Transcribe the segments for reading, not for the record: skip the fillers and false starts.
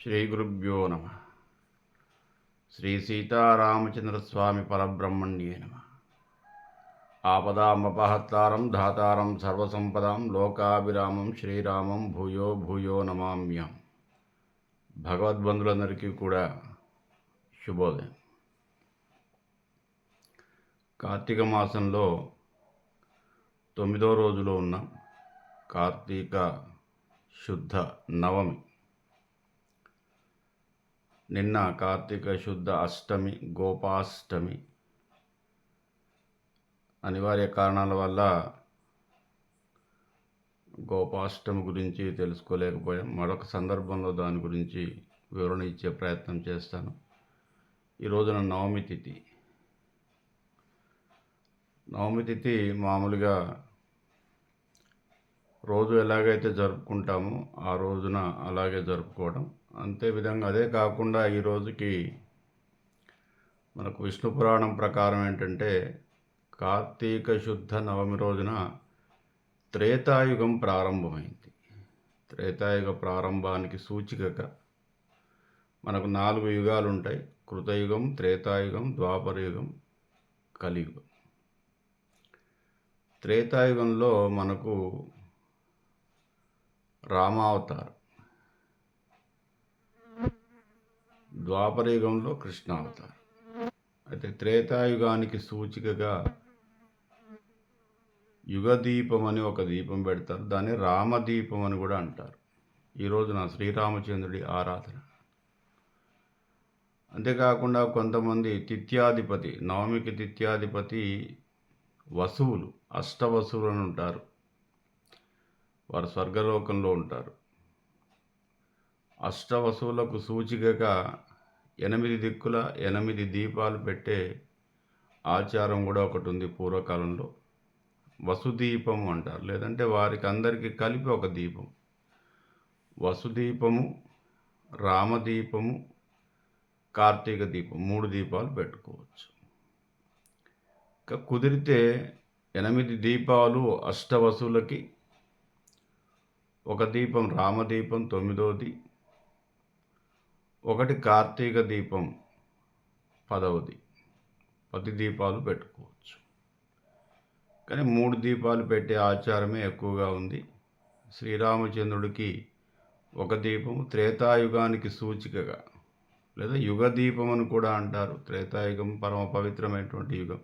శ్రీ గురుభ్యో నమ. శ్రీ సీతారామచంద్రస్వామి పరబ్రహ్మణ్యే నమ. ఆపదామపహత్తారం ధాతారం సర్వసంపదాం లోకాభిరామం శ్రీరామం భూయో భూయో నమామ్యం. భగవద్బంధులందరికీ కూడా శుభోదయం. కార్తీక మాసంలో 9వ రోజులో ఉన్న కార్తీక శుద్ధ నవమి. నిన్న కార్తీక శుద్ధ అష్టమి, గోపాష్టమి. అనివార్య కారణాల వల్ల గోపాష్టమి గురించి తెలుసుకోలేకపోయాం. మరొక సందర్భంలో దాని గురించి వివరణ ఇచ్చే ప్రయత్నం చేస్తాను. ఈ రోజున నవమి తిథి. నవమి తిథి మామూలుగా రోజు ఎలాగైతే జరుపుకుంటామో ఆ రోజున అలాగే జరుపుకోవడం. అంతే విధంగా అదే కాకుండా ఈ రోజుకి మనకు విష్ణు పురాణం ప్రకారం ఏంటంటే కార్తీక శుద్ధ నవమి రోజున త్రేతాయుగం ప్రారంభమైంది. త్రేతాయుగ ప్రారంభానికి సూచికగా మనకు 4 యుగాలు ఉంటాయి: కృతయుగం, త్రేతాయుగం, ద్వాపరయుగం, కలియుగం. త్రేతాయుగంలో మనకు రామావతారం, ద్వాపరయుగంలో కృష్ణావతారం. అయితే త్రేతాయుగానికి సూచికగా యుగదీపం అని ఒక దీపం పెడతారు. దాన్ని రామదీపం అని కూడా అంటారు. ఈ రోజున శ్రీరామచంద్రుడి ఆరాధన. అంతేకాకుండా కొంతమంది తిథ్యాధిపతి, నవమికి తిథ్యాధిపతి వసువులు, అష్టవసువులను ఉంటారు. వారు స్వర్గలోకంలో ఉంటారు. అష్టవసువులకు సూచికగా 8 దిక్కుల 8 దీపాలు పెట్టే ఆచారం కూడా ఒకటి ఉంది పూర్వకాలంలో. వసుదీపము అంటారు, లేదంటే వారికి అందరికీ కలిపి ఒక దీపం. వసుదీపము, రామదీపము, కార్తీక దీపం, 3 దీపాలు పెట్టుకోవచ్చు. కుదిరితే 8 దీపాలు అష్టవసువులకి, ఒక దీపం రామదీపం 9వది, ఒకటి కార్తీక దీపం 10వది. 10 దీపాలు పెట్టుకోవచ్చు. కానీ 3 దీపాలు పెట్టే ఆచారమే ఎక్కువగా ఉంది. శ్రీరామచంద్రుడికి ఒక దీపము, త్రేతాయుగానికి సూచికగా, లేదా యుగ దీపం అని కూడా అంటారు. త్రేతాయుగం పరమ పవిత్రమైనటువంటి యుగం.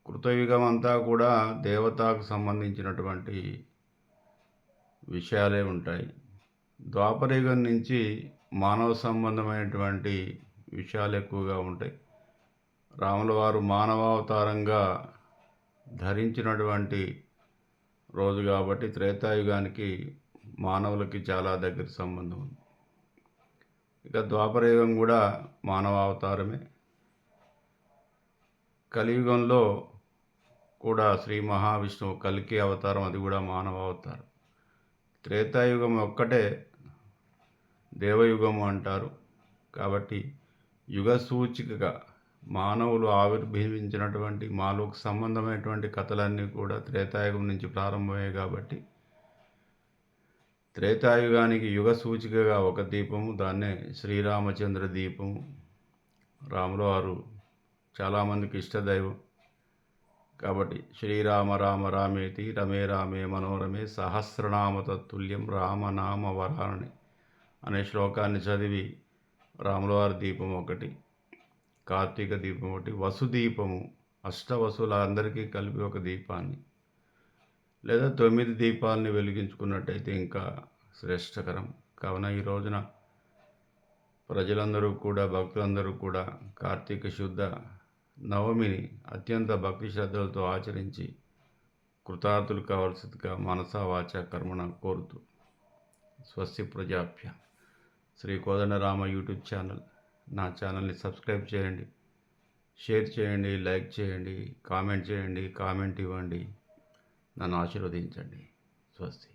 కృతయుగం అంతా కూడా దేవతకు సంబంధించినటువంటి విషయాలే ఉంటాయి. ద్వాపరయుగం నుంచి మానవ సంబంధమైనటువంటి విషయాలు ఎక్కువగా ఉంటాయి. రాముల వారు మానవావతారంగా ధరించినటువంటి రోజు కాబట్టి త్రేతాయుగానికి మానవులకి చాలా దగ్గర సంబంధం ఉంది. ఇక ద్వాపరయుగం కూడా మానవావతారమే. కలియుగంలో కూడా శ్రీ మహావిష్ణువు కల్కి అవతారం, అది కూడా మానవావతారం. త్రేతాయుగం ఒక్కటే దేవయుగము అంటారు. కాబట్టి యుగ సూచికగా మానవులు ఆవిర్భవించినటువంటి మాలోకి సంబంధమైనటువంటి కథలన్నీ కూడా త్రేతాయుగం నుంచి ప్రారంభమయ్యాయి. కాబట్టి త్రేతాయుగానికి యుగ సూచికగా ఒక దీపము, దాన్నే శ్రీరామచంద్ర దీపము. రాముల వారు చాలామందికి ఇష్టదైవం కాబట్టి శ్రీరామ రామ రామేతి రమే రామే మనోరమే సహస్రనామ తత్తుల్యం రామనామ వరానని అనే శ్లోకాన్ని చదివి రాములవారి దీపం ఒకటి, కార్తీక దీపం ఒకటి, వసుదీపము, అష్టవసుల అందరికీ కలిపి ఒక దీపాన్ని, లేదా 9 దీపాలని వెలిగించుకున్నట్టయితే ఇంకా శ్రేష్టకరం. కావున ఈ రోజున ప్రజలందరూ కూడా, భక్తులందరూ కూడా కార్తీక శుద్ధ నవమిని అత్యంత భక్తి శ్రద్ధలతో ఆచరించి కృతార్థులు కావాల్సిందిగా మనసా వాచ కర్మణ కోరుతూ స్వస్తి ప్రజాభ్య. శ్రీ కోదండరామ యూట్యూబ్ ఛానల్, నా ఛానల్ని సబ్స్క్రైబ్ చేయండి, షేర్ చేయండి, లైక్ చేయండి, కామెంట్ చేయండి, కామెంట్ ఇవ్వండి, నన్ను ఆశీర్వదించండి. స్వస్తి.